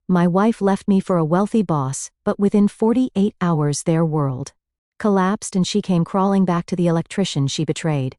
My wife left me for a wealthy boss, but within 48 hours their world collapsed and she came crawling back to the electrician she betrayed.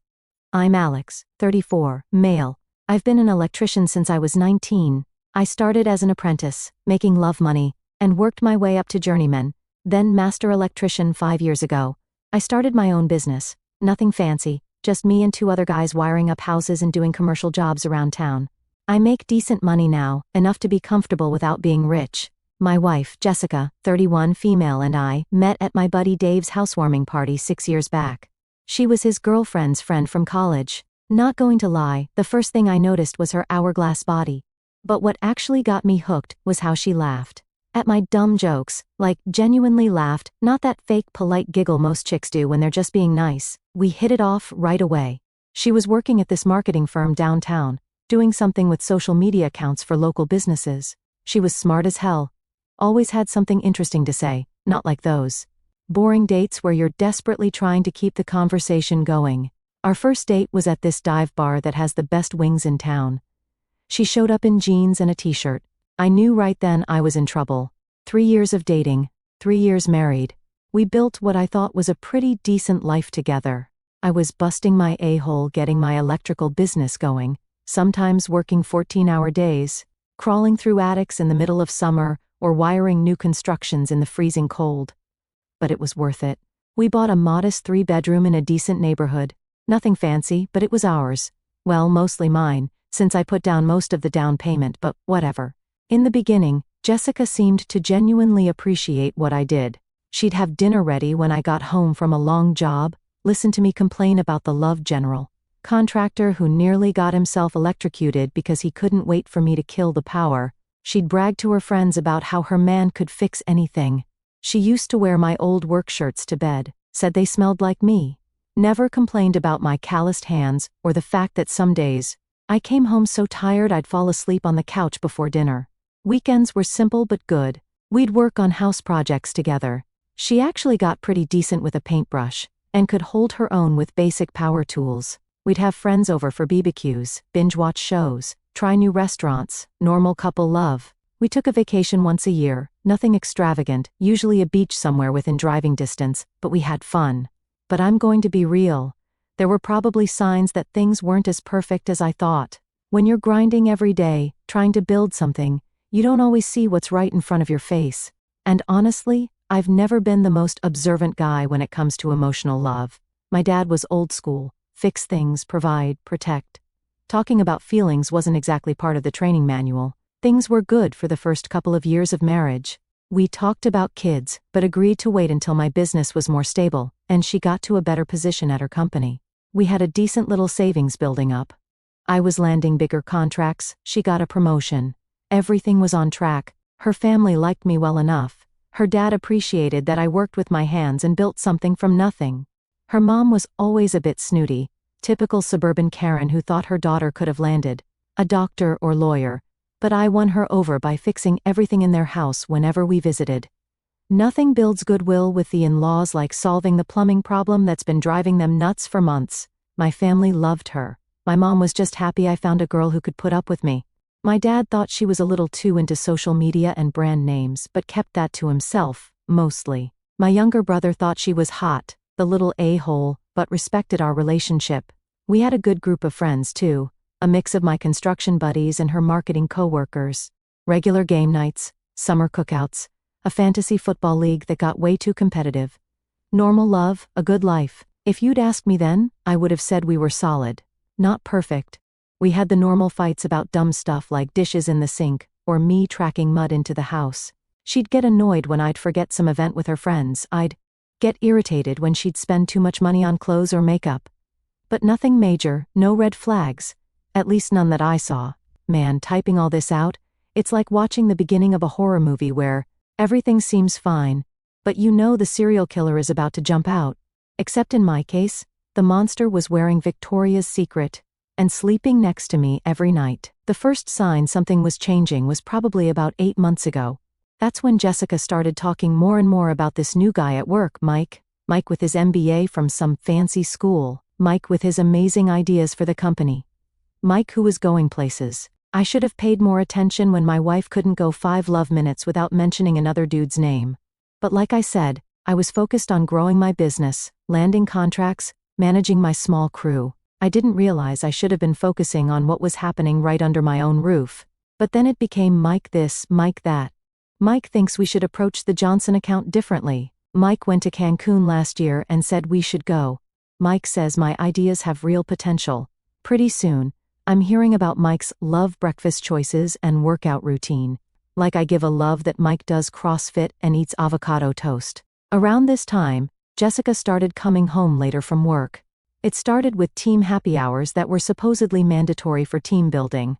I'm Alex, 34, male. I've been an electrician since I was 19. I started as an apprentice, making love money, and worked my way up to journeyman, then master electrician 5 years ago. I started my own business. Nothing fancy, just me and 2 other guys wiring up houses and doing commercial jobs around town. I make decent money now, enough to be comfortable without being rich. My wife, Jessica, 31, female, and I met at my buddy Dave's housewarming party 6 years back. She was his girlfriend's friend from college. Not going to lie, the first thing I noticed was her hourglass body. But what actually got me hooked was how she laughed. At my dumb jokes, like genuinely laughed, not that fake polite giggle most chicks do when they're just being nice. We hit it off right away. She was working at this marketing firm downtown, doing something with social media accounts for local businesses. She was smart as hell. Always had something interesting to say, not like those boring dates where you're desperately trying to keep the conversation going. Our first date was at this dive bar that has the best wings in town. She showed up in jeans and a t-shirt. I knew right then I was in trouble. 3 years of dating, 3 years married. We built what I thought was a pretty decent life together. I was busting my a-hole getting my electrical business going, sometimes working 14-hour days, crawling through attics in the middle of summer, or wiring new constructions in the freezing cold. But it was worth it. We bought a modest 3-bedroom in a decent neighborhood. Nothing fancy, but it was ours. Well, mostly mine, since I put down most of the down payment, but whatever. In the beginning, Jessica seemed to genuinely appreciate what I did. She'd have dinner ready when I got home from a long job, listen to me complain about the love general contractor who nearly got himself electrocuted because he couldn't wait for me to kill the power. She'd brag to her friends about how her man could fix anything. She used to wear my old work shirts to bed, said they smelled like me. Never complained about my calloused hands or the fact that some days I came home so tired I'd fall asleep on the couch before dinner. Weekends were simple but good. We'd work on house projects together. She actually got pretty decent with a paintbrush and could hold her own with basic power tools. We'd have friends over for BBQs, binge-watch shows, try new restaurants, normal couple love. We took a vacation once a year, nothing extravagant, usually a beach somewhere within driving distance, but we had fun. But I'm going to be real. There were probably signs that things weren't as perfect as I thought. When you're grinding every day, trying to build something, you don't always see what's right in front of your face. And honestly, I've never been the most observant guy when it comes to emotional love. My dad was old school. Fix things, provide, protect. Talking about feelings wasn't exactly part of the training manual. Things were good for the first couple of years of marriage. We talked about kids, but agreed to wait until my business was more stable, and she got to a better position at her company. We had a decent little savings building up. I was landing bigger contracts, she got a promotion. Everything was on track. Her family liked me well enough. Her dad appreciated that I worked with my hands and built something from nothing. Her mom was always a bit snooty, typical suburban Karen who thought her daughter could have landed a doctor or lawyer, but I won her over by fixing everything in their house whenever we visited. Nothing builds goodwill with the in-laws like solving the plumbing problem that's been driving them nuts for months. My family loved her. My mom was just happy I found a girl who could put up with me. My dad thought she was a little too into social media and brand names, but kept that to himself, mostly. My younger brother thought she was hot, the little a-hole, but respected our relationship. We had a good group of friends too, a mix of my construction buddies and her marketing co-workers. Regular game nights, summer cookouts, a fantasy football league that got way too competitive. Normal love, a good life. If you'd asked me then, I would have said we were solid. Not perfect. We had the normal fights about dumb stuff like dishes in the sink, or me tracking mud into the house. She'd get annoyed when I'd forget some event with her friends. I'd get irritated when she'd spend too much money on clothes or makeup. But nothing major, no red flags. At least none that I saw. Man, typing all this out, it's like watching the beginning of a horror movie where everything seems fine, but you know the serial killer is about to jump out. Except in my case, the monster was wearing Victoria's Secret and sleeping next to me every night. The first sign something was changing was probably about 8 months ago. That's when Jessica started talking more and more about this new guy at work, Mike. Mike with his MBA from some fancy school. Mike with his amazing ideas for the company. Mike who was going places. I should have paid more attention when my wife couldn't go 5 love minutes without mentioning another dude's name. But like I said, I was focused on growing my business, landing contracts, managing my small crew. I didn't realize I should have been focusing on what was happening right under my own roof. But then it became Mike this, Mike that. Mike thinks we should approach the Johnson account differently. Mike went to Cancun last year and said we should go. Mike says my ideas have real potential. Pretty soon, I'm hearing about Mike's love breakfast choices and workout routine. Like I give a love that Mike does CrossFit and eats avocado toast. Around this time, Jessica started coming home later from work. It started with team happy hours that were supposedly mandatory for team building.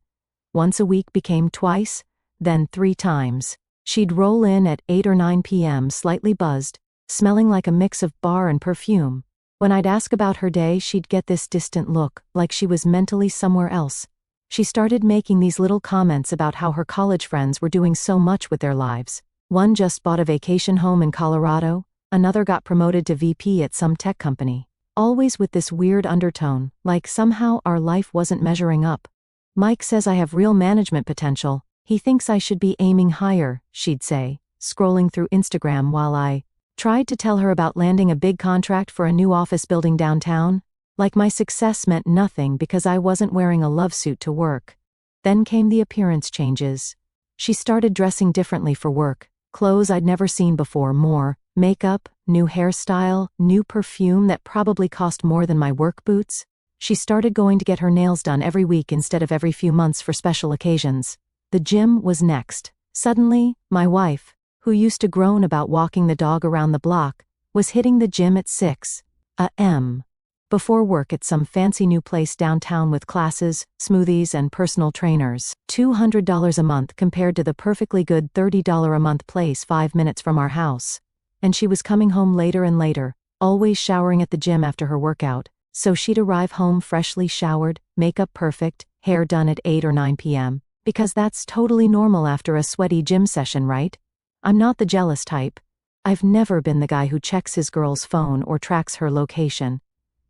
Once a week became twice, then 3 times. She'd roll in at 8 or 9 p.m. slightly buzzed, smelling like a mix of bar and perfume. When I'd ask about her day, she'd get this distant look, like she was mentally somewhere else. She started making these little comments about how her college friends were doing so much with their lives. One just bought a vacation home in Colorado, another got promoted to VP at some tech company. Always with this weird undertone, like somehow our life wasn't measuring up. Mike says I have real management potential. He thinks I should be aiming higher, she'd say, scrolling through Instagram while I tried to tell her about landing a big contract for a new office building downtown. Like my success meant nothing because I wasn't wearing a love suit to work. Then came the appearance changes. She started dressing differently for work, clothes I'd never seen before, more makeup, new hairstyle, new perfume that probably cost more than my work boots. She started going to get her nails done every week instead of every few months for special occasions. The gym was next. Suddenly, my wife, who used to groan about walking the dog around the block, was hitting the gym at 6 a.m. before work at some fancy new place downtown with classes, smoothies, and personal trainers. $200 a month compared to the perfectly good $30 a month place 5 minutes from our house. And she was coming home later and later, always showering at the gym after her workout, so she'd arrive home freshly showered, makeup perfect, hair done at 8 or 9 p.m., because that's totally normal after a sweaty gym session, right? I'm not the jealous type. I've never been the guy who checks his girl's phone or tracks her location.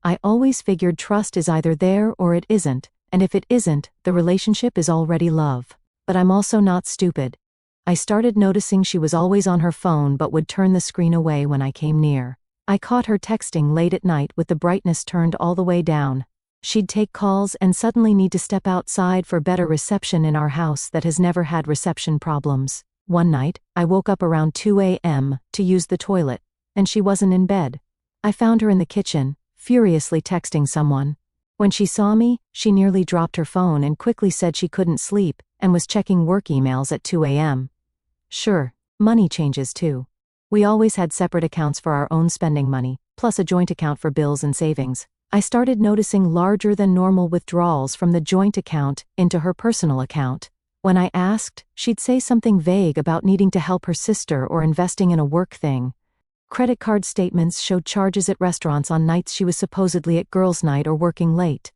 I always figured trust is either there or it isn't, and if it isn't, the relationship is already love. But I'm also not stupid. I started noticing she was always on her phone but would turn the screen away when I came near. I caught her texting late at night with the brightness turned all the way down. She'd take calls and suddenly need to step outside for better reception in our house that has never had reception problems. One night, I woke up around 2 a.m. to use the toilet, and she wasn't in bed. I found her in the kitchen, furiously texting someone. When she saw me, she nearly dropped her phone and quickly said she couldn't sleep and was checking work emails at 2 a.m. Sure, money changes too. We always had separate accounts for our own spending money, plus a joint account for bills and savings. I started noticing larger than normal withdrawals from the joint account into her personal account. When I asked, she'd say something vague about needing to help her sister or investing in a work thing. Credit card statements showed charges at restaurants on nights she was supposedly at girls' night or working late.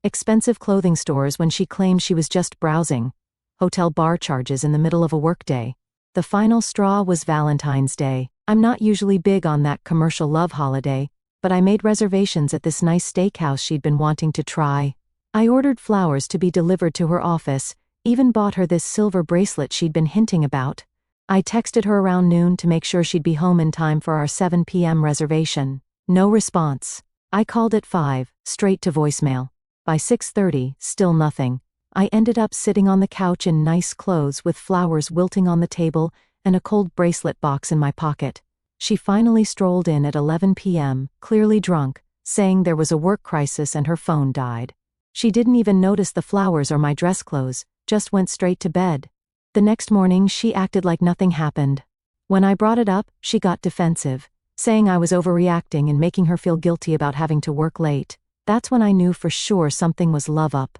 Expensive clothing stores when she claimed she was just browsing. Hotel bar charges in the middle of a workday. The final straw was Valentine's Day. I'm not usually big on that commercial love holiday, but I made reservations at this nice steakhouse she'd been wanting to try. I ordered flowers to be delivered to her office, even bought her this silver bracelet she'd been hinting about. I texted her around noon to make sure she'd be home in time for our 7 p.m. reservation. No response. I called at 5, straight to voicemail. By 6:30, still nothing. I ended up sitting on the couch in nice clothes with flowers wilting on the table and a cold bracelet box in my pocket. She finally strolled in at 11 p.m., clearly drunk, saying there was a work crisis and her phone died. She didn't even notice the flowers or my dress clothes, just went straight to bed. The next morning she acted like nothing happened. When I brought it up, she got defensive, saying I was overreacting and making her feel guilty about having to work late. That's when I knew for sure something was love up.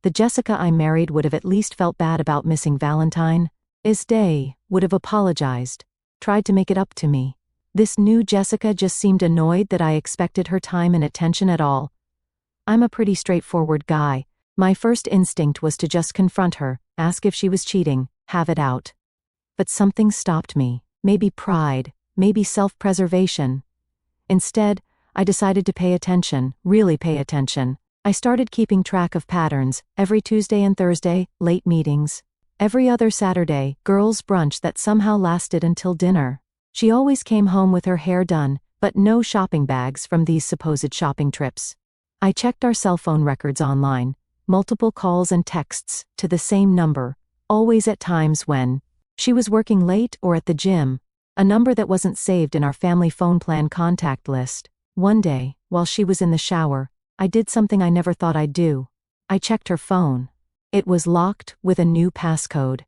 The Jessica I married would have at least felt bad about missing Valentine's Day, would have apologized, tried to make it up to me. This new Jessica just seemed annoyed that I expected her time and attention at all. I'm a pretty straightforward guy. My first instinct was to just confront her, ask if she was cheating, have it out. But something stopped me, maybe pride, maybe self-preservation. Instead, I decided to pay attention, really pay attention. I started keeping track of patterns. Every Tuesday and Thursday, late meetings. Every other Saturday, girls' brunch that somehow lasted until dinner. She always came home with her hair done, but no shopping bags from these supposed shopping trips. I checked our cell phone records online, multiple calls and texts to the same number, always at times when she was working late or at the gym, a number that wasn't saved in our family phone plan contact list. One day, while she was in the shower, I did something I never thought I'd do. I checked her phone. It was locked with a new passcode.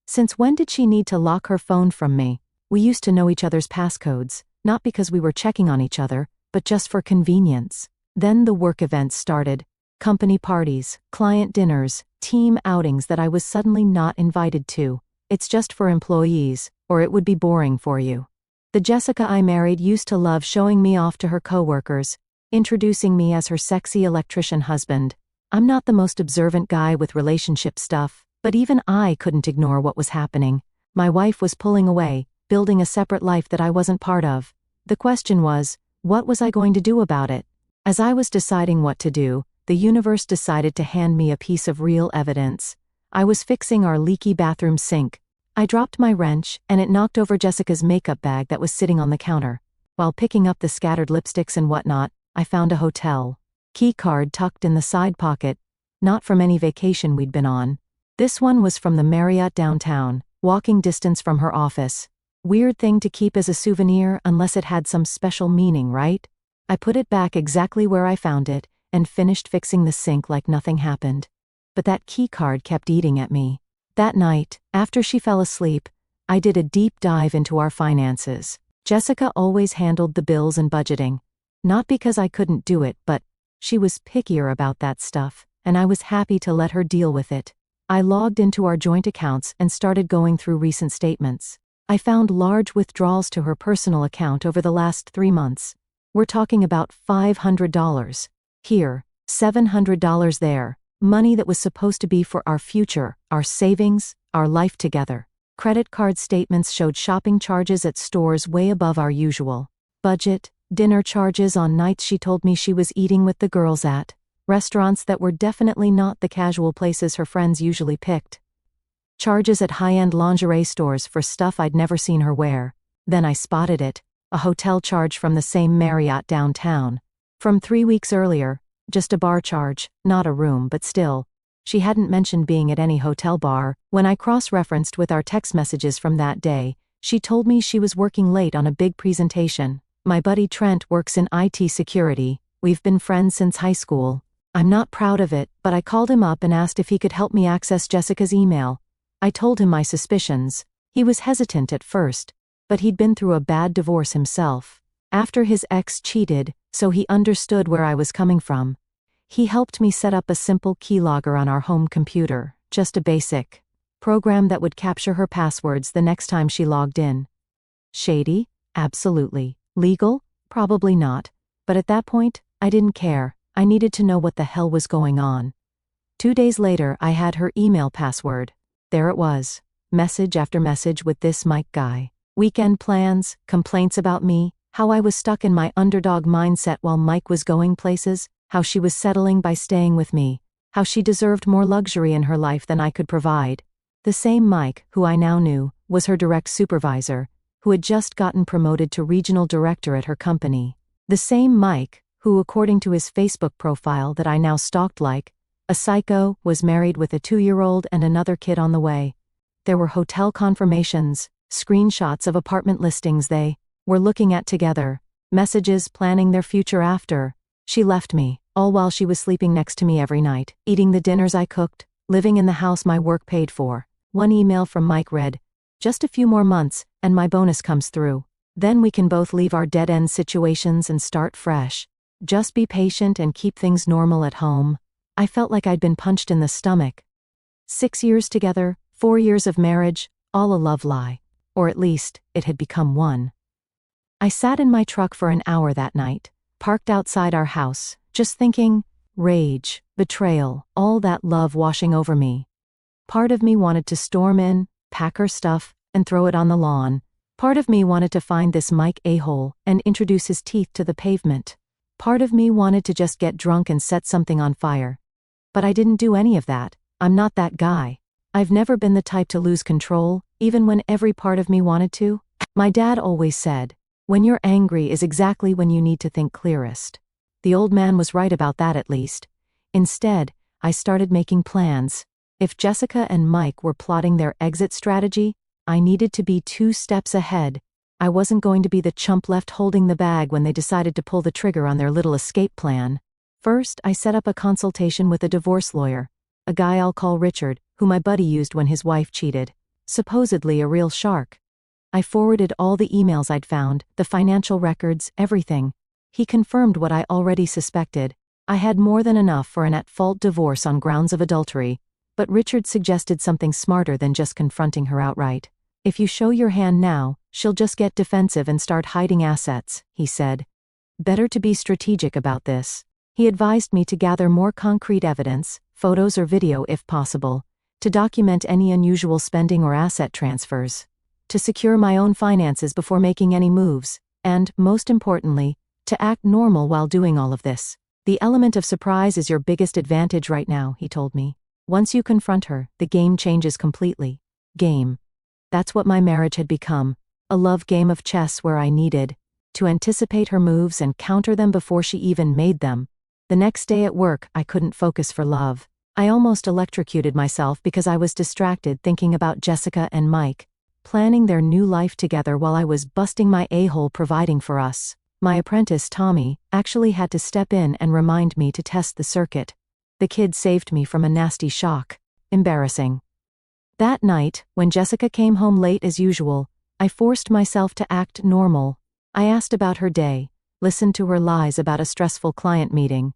Since when did she need to lock her phone from me? We used to know each other's passcodes, not because we were checking on each other, but just for convenience. Then the work events started. Company parties, client dinners, team outings that I was suddenly not invited to. It's just for employees, or it would be boring for you. The Jessica I married used to love showing me off to her coworkers, introducing me as her sexy electrician husband. I'm not the most observant guy with relationship stuff, but even I couldn't ignore what was happening. My wife was pulling away, building a separate life that I wasn't part of. The question was, what was I going to do about it? As I was deciding what to do, the universe decided to hand me a piece of real evidence. I was fixing our leaky bathroom sink. I dropped my wrench, and it knocked over Jessica's makeup bag that was sitting on the counter. While picking up the scattered lipsticks and whatnot, I found a hotel key card tucked in the side pocket, not from any vacation we'd been on. This one was from the Marriott downtown, walking distance from her office. Weird thing to keep as a souvenir unless it had some special meaning, right? I put it back exactly where I found it, and finished fixing the sink like nothing happened. But that key card kept eating at me. That night, after she fell asleep, I did a deep dive into our finances. Jessica always handled the bills and budgeting. Not because I couldn't do it, but she was pickier about that stuff, and I was happy to let her deal with it. I logged into our joint accounts and started going through recent statements. I found large withdrawals to her personal account over the last 3 months. We're talking about $500 here, $700 there, money that was supposed to be for our future, our savings, our life together. Credit card statements showed shopping charges at stores way above our usual budget, dinner charges on nights she told me she was eating with the girls at, restaurants that were definitely not the casual places her friends usually picked. Charges at high-end lingerie stores for stuff I'd never seen her wear. Then I spotted it, a hotel charge from the same Marriott downtown. From 3 weeks earlier, just a bar charge, not a room, but still. She hadn't mentioned being at any hotel bar. When I cross-referenced with our text messages from that day, she told me she was working late on a big presentation. My buddy Trent works in IT security. We've been friends since high school. I'm not proud of it, but I called him up and asked if he could help me access Jessica's email. I told him my suspicions. He was hesitant at first, but he'd been through a bad divorce himself. After his ex cheated, so he understood where I was coming from. He helped me set up a simple keylogger on our home computer, just a basic program that would capture her passwords the next time she logged in. Shady? Absolutely. Legal? Probably not. But at that point, I didn't care. I needed to know what the hell was going on. 2 days later, I had her email password. There it was. Message after message with this Mike guy. Weekend plans, complaints about me, how I was stuck in my underdog mindset while Mike was going places, how she was settling by staying with me, how she deserved more luxury in her life than I could provide. The same Mike, who I now knew, was her direct supervisor, who had just gotten promoted to regional director at her company. The same Mike, who according to his Facebook profile that I now stalked like a psycho, was married with a 2-year-old and another kid on the way. There were hotel confirmations, screenshots of apartment listings they were looking at together, messages planning their future after. She left me, all while she was sleeping next to me every night, eating the dinners I cooked, living in the house my work paid for. One email from Mike read, "Just a few more months, and my bonus comes through. Then we can both leave our dead-end situations and start fresh. Just be patient and keep things normal at home." I felt like I'd been punched in the stomach. 6 years together, 4 years of marriage, all a love lie. Or at least, it had become one. I sat in my truck for an hour that night, parked outside our house, just thinking, rage, betrayal, all that love washing over me. Part of me wanted to storm in, pack her stuff, and throw it on the lawn. Part of me wanted to find this Mike a-hole and introduce his teeth to the pavement. Part of me wanted to just get drunk and set something on fire. But I didn't do any of that. I'm not that guy. I've never been the type to lose control, even when every part of me wanted to. My dad always said, when you're angry is exactly when you need to think clearest. The old man was right about that at least. Instead, I started making plans. If Jessica and Mike were plotting their exit strategy, I needed to be 2 steps ahead. I wasn't going to be the chump left holding the bag when they decided to pull the trigger on their little escape plan. First, I set up a consultation with a divorce lawyer, a guy I'll call Richard, who my buddy used when his wife cheated. Supposedly a real shark. I forwarded all the emails I'd found, the financial records, everything. He confirmed what I already suspected. I had more than enough for an at-fault divorce on grounds of adultery, but Richard suggested something smarter than just confronting her outright. If you show your hand now, she'll just get defensive and start hiding assets, he said. Better to be strategic about this. He advised me to gather more concrete evidence, photos or video if possible, to document any unusual spending or asset transfers, to secure my own finances before making any moves, and, most importantly, to act normal while doing all of this. The element of surprise is your biggest advantage right now, he told me. Once you confront her, the game changes completely. Game. That's what my marriage had become, a love game of chess where I needed to anticipate her moves and counter them before she even made them. The next day at work, I couldn't focus for love. I almost electrocuted myself because I was distracted thinking about Jessica and Mike, planning their new life together while I was busting my a-hole providing for us. My apprentice, Tommy, actually had to step in and remind me to test the circuit. The kid saved me from a nasty shock. Embarrassing. That night, when Jessica came home late as usual, I forced myself to act normal. I asked about her day, listened to her lies about a stressful client meeting,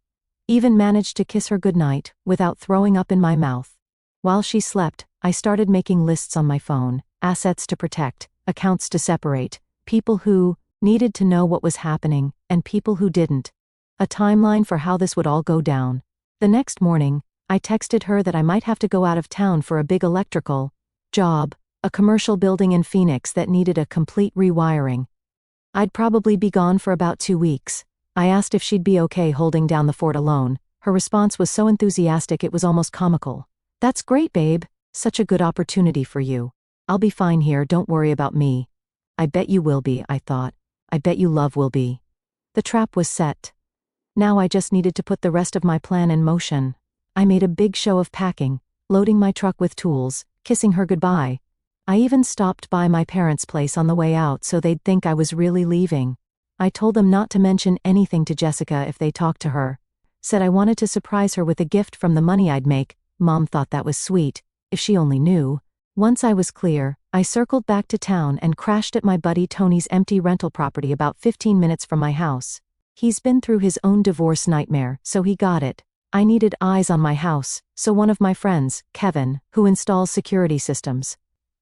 even managed to kiss her goodnight without throwing up in my mouth. While she slept, I started making lists on my phone, assets to protect, accounts to separate, people who needed to know what was happening, and people who didn't. A timeline for how this would all go down. The next morning, I texted her that I might have to go out of town for a big electrical job, a commercial building in Phoenix that needed a complete rewiring. I'd probably be gone for about 2 weeks. I asked if she'd be okay holding down the fort alone. Her response was so enthusiastic it was almost comical. That's great, babe. Such a good opportunity for you. I'll be fine here, don't worry about me. I bet you will be, I thought. I bet you love will be. The trap was set. Now I just needed to put the rest of my plan in motion. I made a big show of packing, loading my truck with tools, kissing her goodbye. I even stopped by my parents' place on the way out so they'd think I was really leaving. I told them not to mention anything to Jessica if they talked to her. Said I wanted to surprise her with a gift from the money I'd make. Mom thought that was sweet, if she only knew. Once I was clear, I circled back to town and crashed at my buddy Tony's empty rental property about 15 minutes from my house. He's been through his own divorce nightmare, so he got it. I needed eyes on my house, so one of my friends, Kevin, who installs security systems,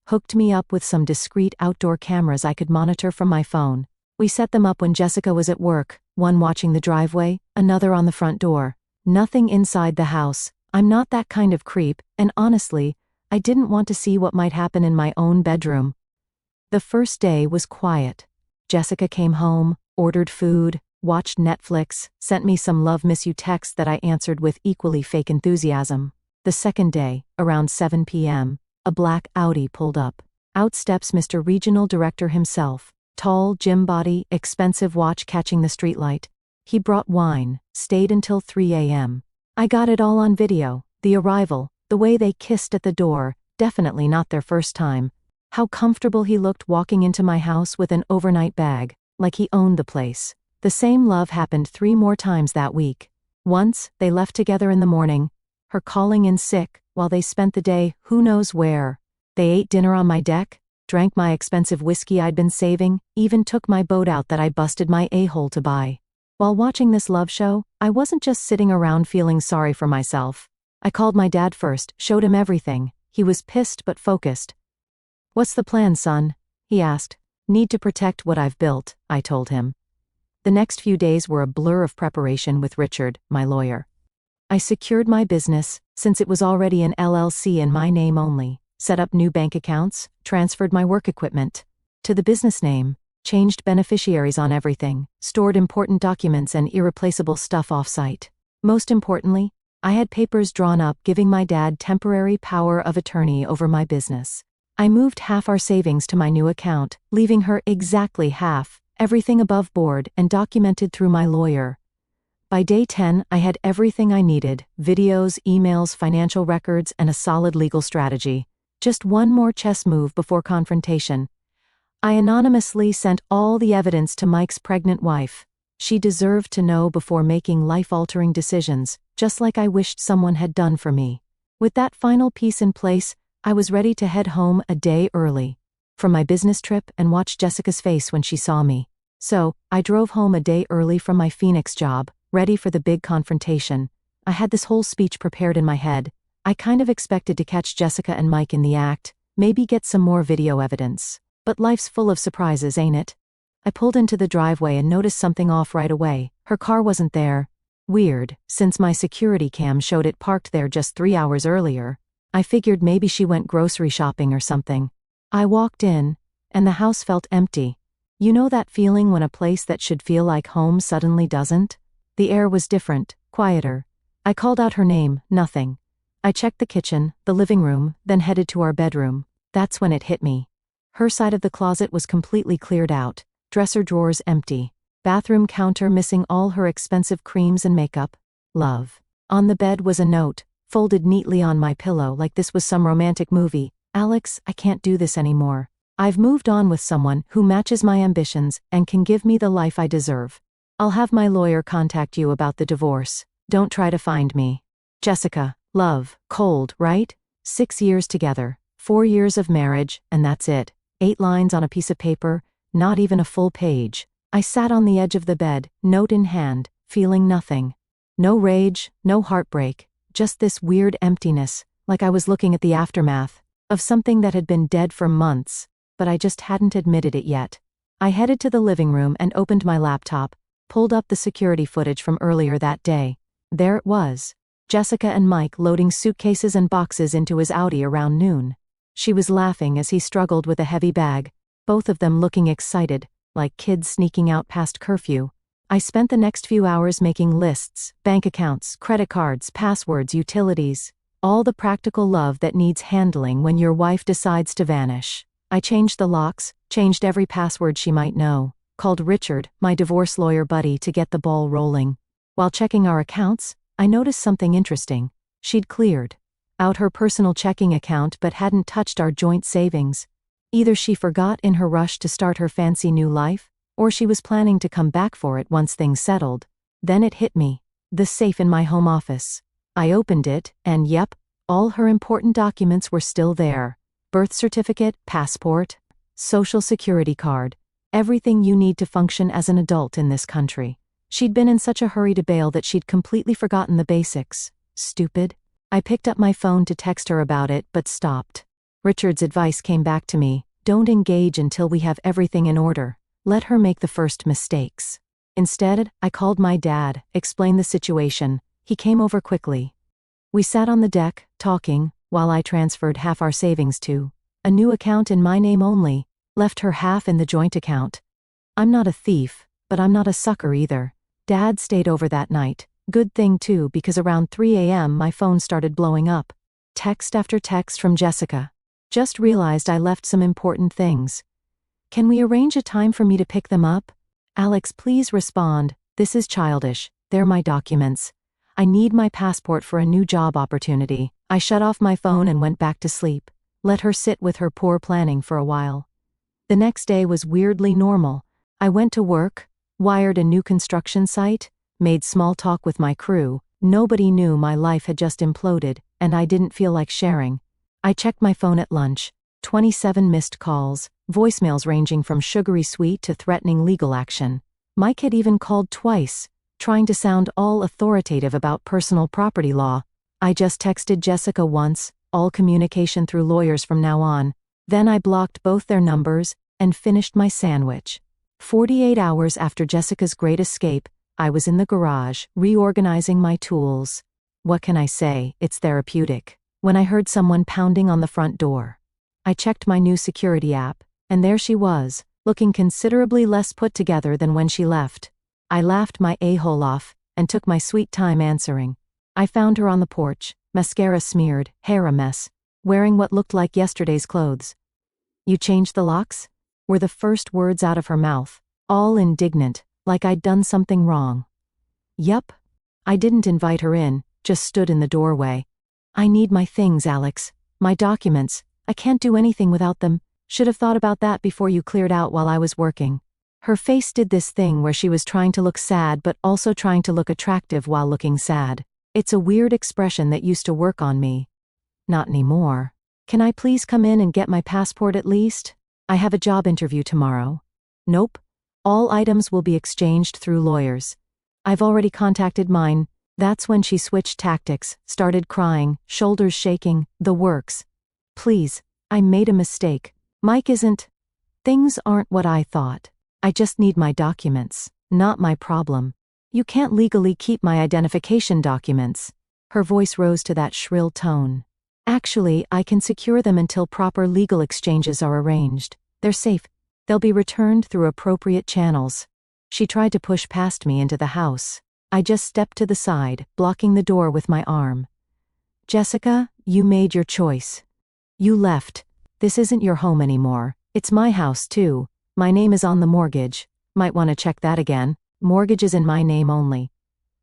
hooked me up with some discreet outdoor cameras I could monitor from my phone. We set them up when Jessica was at work, one watching the driveway, another on the front door. Nothing inside the house. I'm not that kind of creep, and honestly, I didn't want to see what might happen in my own bedroom. The first day was quiet. Jessica came home, ordered food, watched Netflix, sent me some love miss you texts that I answered with equally fake enthusiasm. The second day, around 7 p.m., a black Audi pulled up. Out steps Mr. Regional Director himself, tall, gym body, expensive watch catching the streetlight. He brought wine, stayed until 3 a.m. I got it all on video, the arrival, the way they kissed at the door, definitely not their first time. How comfortable he looked walking into my house with an overnight bag, like he owned the place. The same love happened 3 more times that week. Once, they left together in the morning, her calling in sick, while they spent the day who knows where. They ate dinner on my deck, drank my expensive whiskey I'd been saving, even took my boat out that I busted my a-hole to buy. While watching this love show, I wasn't just sitting around feeling sorry for myself. I called my dad first, showed him everything. He was pissed but focused. "What's the plan, son?" he asked. "Need to protect what I've built," I told him. The next few days were a blur of preparation with Richard, my lawyer. I secured my business, since it was already an LLC in my name only, set up new bank accounts, transferred my work equipment to the business name, changed beneficiaries on everything, stored important documents and irreplaceable stuff off-site. Most importantly, I had papers drawn up giving my dad temporary power of attorney over my business. I moved half our savings to my new account, leaving her exactly half, everything above board and documented through my lawyer. By day 10, I had everything I needed: videos, emails, financial records, and a solid legal strategy. Just one more chess move before confrontation. I anonymously sent all the evidence to Mike's pregnant wife. She deserved to know before making life-altering decisions, just like I wished someone had done for me. With that final piece in place, I was ready to head home a day early from my business trip and watch Jessica's face when she saw me. So, I drove home a day early from my Phoenix job, ready for the big confrontation. I had this whole speech prepared in my head. I kind of expected to catch Jessica and Mike in the act, maybe get some more video evidence. But life's full of surprises, ain't it? I pulled into the driveway and noticed something off right away. Her car wasn't there. Weird, since my security cam showed it parked there just 3 hours earlier. I figured maybe she went grocery shopping or something. I walked in, and the house felt empty. You know that feeling when a place that should feel like home suddenly doesn't? The air was different, quieter. I called out her name, nothing. I checked the kitchen, the living room, then headed to our bedroom. That's when it hit me. Her side of the closet was completely cleared out, dresser drawers empty, bathroom counter missing all her expensive creams and makeup. Love. On the bed was a note, folded neatly on my pillow like this was some romantic movie. Alex, I can't do this anymore. I've moved on with someone who matches my ambitions and can give me the life I deserve. I'll have my lawyer contact you about the divorce. Don't try to find me. Jessica. Love. Cold, right? 6 years together, 4 years of marriage, and that's it. 8 lines on a piece of paper, not even a full page. I sat on the edge of the bed, note in hand, feeling nothing. No rage, no heartbreak, just this weird emptiness, like I was looking at the aftermath of something that had been dead for months, but I just hadn't admitted it yet. I headed to the living room and opened my laptop, pulled up the security footage from earlier that day. There it was. Jessica and Mike loading suitcases and boxes into his Audi around noon. She was laughing as he struggled with a heavy bag, both of them looking excited, like kids sneaking out past curfew. I spent the next few hours making lists, bank accounts, credit cards, passwords, utilities, all the practical love that needs handling when your wife decides to vanish. I changed the locks, changed every password she might know, called Richard, my divorce lawyer buddy, to get the ball rolling. While checking our accounts, I noticed something interesting. She'd cleared out her personal checking account but hadn't touched our joint savings. Either she forgot in her rush to start her fancy new life, or she was planning to come back for it once things settled. Then it hit me. The safe in my home office. I opened it, and yep, all her important documents were still there. Birth certificate, passport, social security card. Everything you need to function as an adult in this country. She'd been in such a hurry to bail that she'd completely forgotten the basics. Stupid. I picked up my phone to text her about it but stopped. Richard's advice came back to me. Don't engage until we have everything in order. Let her make the first mistakes. Instead, I called my dad, explained the situation. He came over quickly. We sat on the deck, talking, while I transferred half our savings to a new account in my name only, left her half in the joint account. I'm not a thief, but I'm not a sucker either. Dad stayed over that night. Good thing too, because around 3 a.m. my phone started blowing up. Text after text from Jessica. Just realized I left some important things. Can we arrange a time for me to pick them up? Alex, please respond. This is childish. They're my documents. I need my passport for a new job opportunity. I shut off my phone and went back to sleep. Let her sit with her poor planning for a while. The next day was weirdly normal. I went to work, wired a new construction site, made small talk with my crew. Nobody knew my life had just imploded, and I didn't feel like sharing. I checked my phone at lunch. 27 missed calls, voicemails ranging from sugary sweet to threatening legal action. Mike had even called twice, trying to sound all authoritative about personal property law. I just texted Jessica once, all communication through lawyers from now on. Then I blocked both their numbers and finished my sandwich. 48 hours after Jessica's great escape, I was in the garage, reorganizing my tools. What can I say? It's therapeutic. When I heard someone pounding on the front door. I checked my new security app, and there she was, looking considerably less put together than when she left. I laughed my a-hole off and took my sweet time answering. I found her on the porch, mascara smeared, hair a mess, wearing what looked like yesterday's clothes. "You changed the locks?" were the first words out of her mouth, all indignant, like I'd done something wrong. "Yup." I didn't invite her in, just stood in the doorway. "I need my things, Alex. My documents. I can't do anything without them. Should have thought about that before you cleared out while I was working." Her face did this thing where she was trying to look sad but also trying to look attractive while looking sad. It's a weird expression that used to work on me. Not anymore. "Can I please come in and get my passport at least? I have a job interview tomorrow." "Nope. All items will be exchanged through lawyers. I've already contacted mine." That's when she switched tactics, started crying, shoulders shaking, the works. "Please, I made a mistake. Mike isn't. Things aren't what I thought. I just need my documents. Not my problem. You can't legally keep my identification documents." Her voice rose to that shrill tone. "Actually, I can secure them until proper legal exchanges are arranged. They're safe. They'll be returned through appropriate channels." She tried to push past me into the house. I just stepped to the side, blocking the door with my arm. "Jessica, you made your choice. You left. This isn't your home anymore. It's my house, too. My name is on the mortgage. Might want to check that again. Mortgage is in my name only.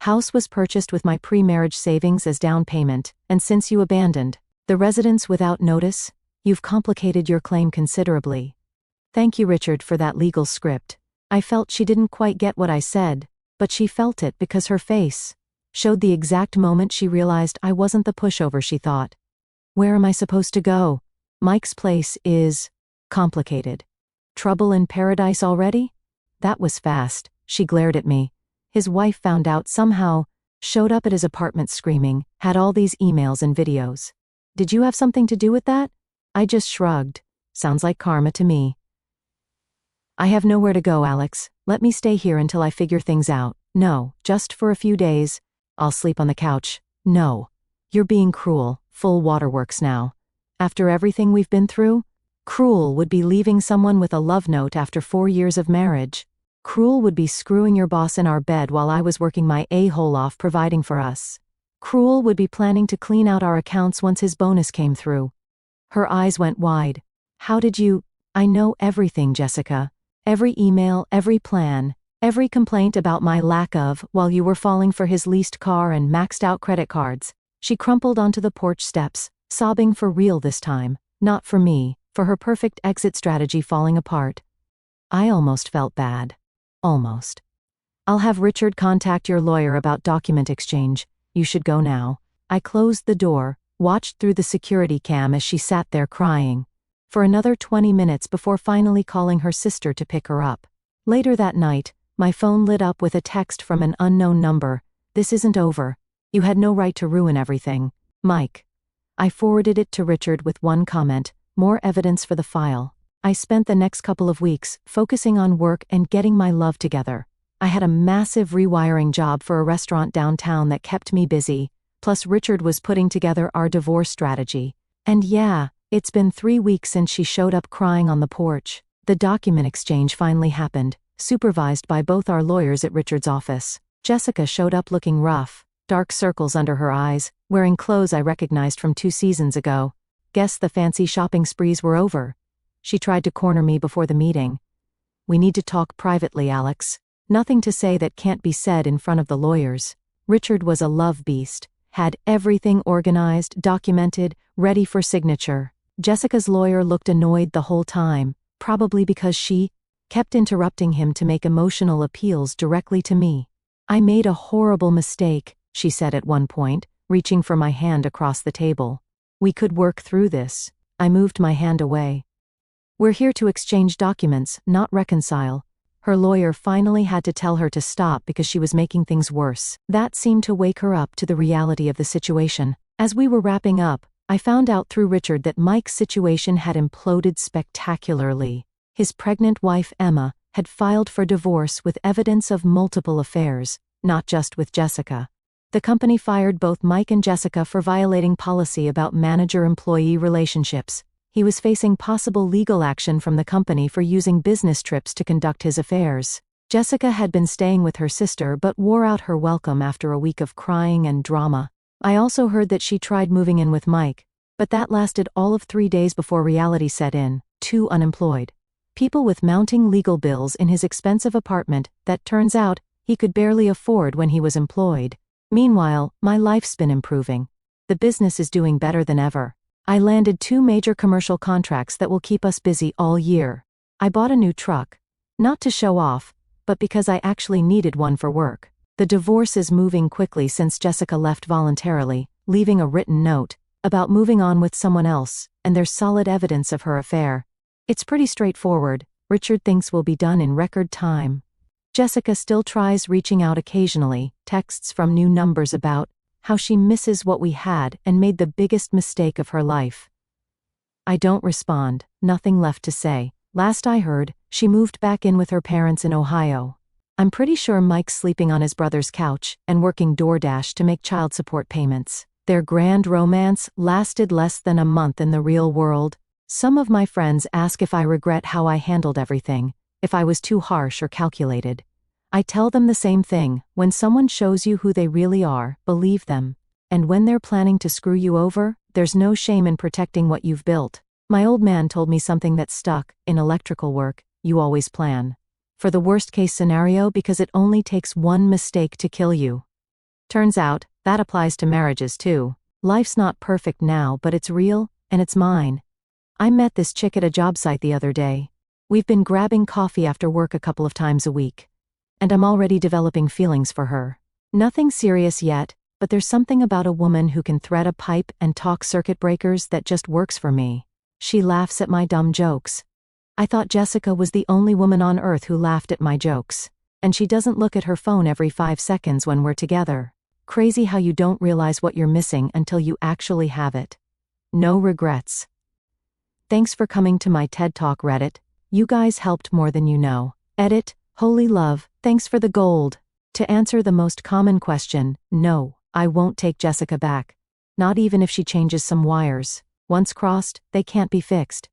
House was purchased with my pre-marriage savings as down payment, and since you abandoned the residence without notice, you've complicated your claim considerably. Thank you, Richard, for that legal script." I felt she didn't quite get what I said, but she felt it because her face showed the exact moment she realized I wasn't the pushover she thought. "Where am I supposed to go? Mike's place is complicated. Trouble in paradise already?" That was fast. She glared at me. His wife found out somehow, showed up at his apartment screaming, had all these emails and videos. "Did you have something to do with that?" I just shrugged. Sounds like karma to me. "I have nowhere to go, Alex. Let me stay here until I figure things out." "No, just for a few days. I'll sleep on the couch." "No. You're being cruel. Full waterworks now. After everything we've been through? Cruel would be leaving someone with a love note after 4 years of marriage. Cruel would be screwing your boss in our bed while I was working my a-hole off providing for us. Cruel would be planning to clean out our accounts once his bonus came through." Her eyes went wide. "How did you—" "I know everything, Jessica. Every email, every plan, every complaint about my lack of while you were falling for his leased car and maxed out credit cards." She crumpled onto the porch steps, sobbing for real this time, not for me, for her perfect exit strategy falling apart. I almost felt bad. Almost. "I'll have Richard contact your lawyer about document exchange. You should go now." I closed the door, watched through the security cam as she sat there crying, for another 20 minutes before finally calling her sister to pick her up. Later that night, my phone lit up with a text from an unknown number. "This isn't over. You had no right to ruin everything. Mike." I forwarded it to Richard with one comment: "More evidence for the file." I spent the next couple of weeks focusing on work and getting my love together. I had a massive rewiring job for a restaurant downtown that kept me busy, plus Richard was putting together our divorce strategy. And yeah, it's been 3 weeks since she showed up crying on the porch. The document exchange finally happened, supervised by both our lawyers at Richard's office. Jessica showed up looking rough, dark circles under her eyes, wearing clothes I recognized from 2 seasons ago. Guess the fancy shopping sprees were over. She tried to corner me before the meeting. "We need to talk privately, Alex. Nothing to say that can't be said in front of the lawyers." Richard was a love beast, had everything organized, documented, ready for signature. Jessica's lawyer looked annoyed the whole time, probably because she kept interrupting him to make emotional appeals directly to me. "I made a horrible mistake," she said at one point, reaching for my hand across the table. "We could work through this." I moved my hand away. "We're here to exchange documents, not reconcile." Her lawyer finally had to tell her to stop because she was making things worse. That seemed to wake her up to the reality of the situation. As we were wrapping up, I found out through Richard that Mike's situation had imploded spectacularly. His pregnant wife, Emma, had filed for divorce with evidence of multiple affairs, not just with Jessica. The company fired both Mike and Jessica for violating policy about manager-employee relationships. He was facing possible legal action from the company for using business trips to conduct his affairs. Jessica had been staying with her sister but wore out her welcome after a week of crying and drama. I also heard that she tried moving in with Mike, but that lasted all of 3 days before reality set in, too unemployed. People with mounting legal bills in his expensive apartment that turns out he could barely afford when he was employed. Meanwhile, my life's been improving. The business is doing better than ever. I landed 2 major commercial contracts that will keep us busy all year. I bought a new truck. Not to show off, but because I actually needed one for work. The divorce is moving quickly since Jessica left voluntarily, leaving a written note about moving on with someone else, and there's solid evidence of her affair. It's pretty straightforward. Richard thinks we'll be done in record time. Jessica still tries reaching out occasionally, texts from new numbers about how she misses what we had and made the biggest mistake of her life. I don't respond, nothing left to say. Last I heard, she moved back in with her parents in Ohio. I'm pretty sure Mike's sleeping on his brother's couch and working DoorDash to make child support payments. Their grand romance lasted less than a month in the real world. Some of my friends ask if I regret how I handled everything, if I was too harsh or calculated. I tell them the same thing: when someone shows you who they really are, believe them. And when they're planning to screw you over, there's no shame in protecting what you've built. My old man told me something that stuck: in electrical work, you always plan for the worst case scenario because it only takes one mistake to kill you. Turns out, that applies to marriages too. Life's not perfect now, but it's real, and it's mine. I met this chick at a job site the other day. We've been grabbing coffee after work a couple of times a week. And I'm already developing feelings for her. Nothing serious yet, but there's something about a woman who can thread a pipe and talk circuit breakers that just works for me. She laughs at my dumb jokes. I thought Jessica was the only woman on earth who laughed at my jokes. And she doesn't look at her phone every 5 seconds when we're together. Crazy how you don't realize what you're missing until you actually have it. No regrets. Thanks for coming to my TED Talk, Reddit. You guys helped more than you know. Edit, holy love, thanks for the gold. To answer the most common question, no, I won't take Jessica back. Not even if she changes some wires. Once crossed, they can't be fixed.